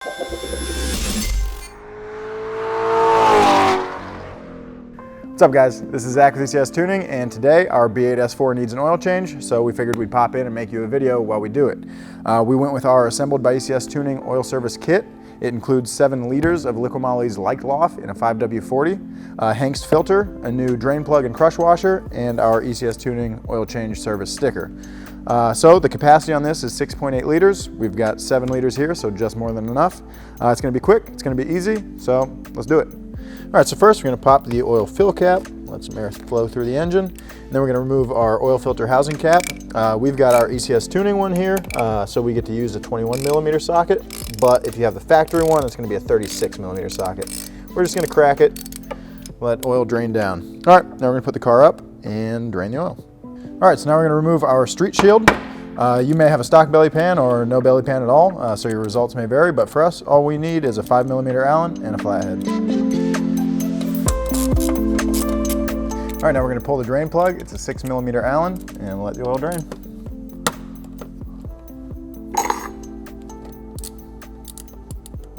What's up guys, this is Zach with ECS Tuning, and today our B8 S4 needs an oil change, so we figured we'd pop in and make you a video while we do it. We went with our Assembled by ECS Tuning oil service kit. It includes 7 liters of Liqui Moly's Leichlauf in a 5W40, a Hengst filter, a new drain plug and crush washer, and our ECS Tuning oil change service sticker. So the capacity on this is 6.8 liters. We've got 7 liters here, so just more than enough. It's going to be quick, it's going to be easy, so let's do it. All right, so first we're going to pop the oil fill cap, let some air flow through the engine, and then we're going to remove our oil filter housing cap. We've got our ECS Tuning one here, so we get to use a 21mm socket, but if you have the factory one, it's going to be a 36mm socket. We're just going to crack it, let oil drain down. All right, now we're going to put the car up and drain the oil. All right, so now we're going to remove our street shield. You may have a stock belly pan or no belly pan at all, so your results may vary, but for us, all we need is a 5mm Allen and a flathead. All right, now we're going to pull the drain plug. It's a 6mm Allen, and let the oil drain.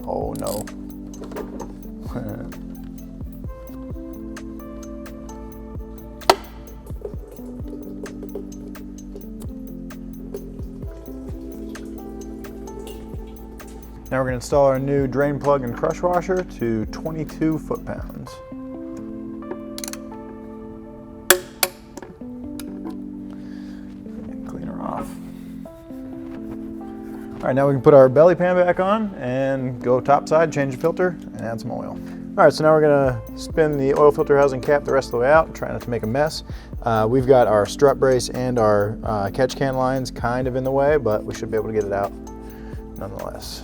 Oh no. Now we're going to install our new drain plug and crush washer to 22 foot-pounds. All right, now we can put our belly pan back on and go top side, change the filter, and add some oil. All right, so now we're gonna spin the oil filter housing cap the rest of the way out, try not to make a mess. We've got our strut brace and our catch can lines kind of in the way, but we should be able to get it out nonetheless.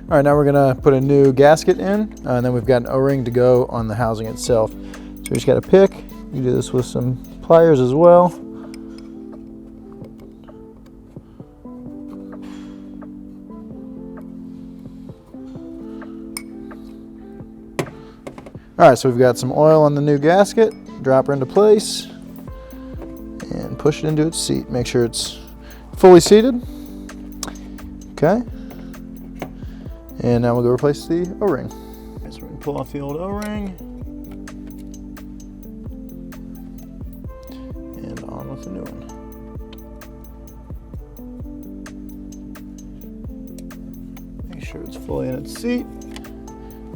All right, now we're gonna put a new gasket in, and then we've got an O-ring to go on the housing itself. So we just got a pick. You do this with some pliers as well. All right, so we've got some oil on the new gasket. Drop her into place and push it into its seat. Make sure it's fully seated. Okay. And now we'll go replace the O-ring. So we're going to pull off the old O-ring. And on with the new one. Make sure it's fully in its seat.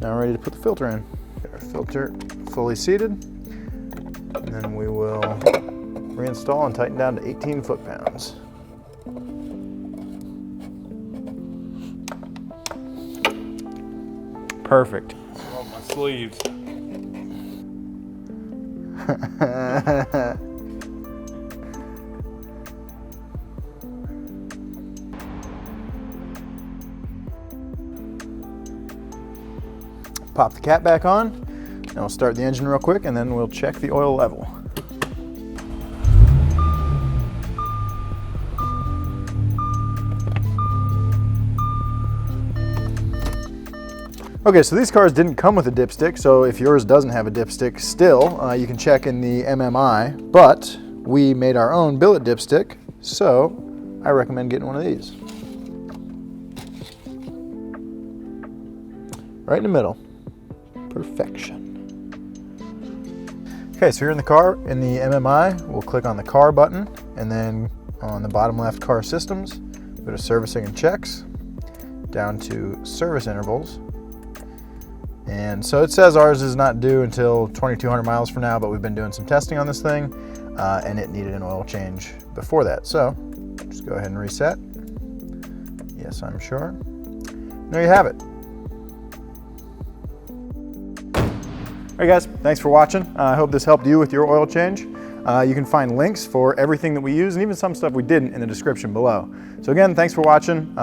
Now we're ready to put the filter in. Get our filter fully seated. And then we will reinstall and tighten down to 18 foot-pounds. Perfect. I love my sleeves. Pop the cap back on, and we'll start the engine real quick, and then we'll check the oil level. Okay, so these cars didn't come with a dipstick, so if yours doesn't have a dipstick still, you can check in the MMI, but we made our own billet dipstick, so I recommend getting one of these. Right in the middle. Perfection. Okay, so here in the car, in the MMI, we'll click on the car button, and then on the bottom left, car systems, go to servicing and checks, down to service intervals. And so it says ours is not due until 2,200 miles from now, but we've been doing some testing on this thing, and it needed an oil change before that. So just go ahead and reset. Yes, I'm sure. There you have it. All right guys, thanks for watching. I hope this helped you with your oil change. You can find links for everything that we use and even some stuff we didn't in the description below. So again, thanks for watching.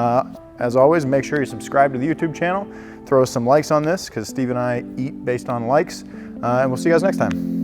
As always, make sure you subscribe to the YouTube channel. Throw us some likes on this because Steve and I eat based on likes. And we'll see you guys next time.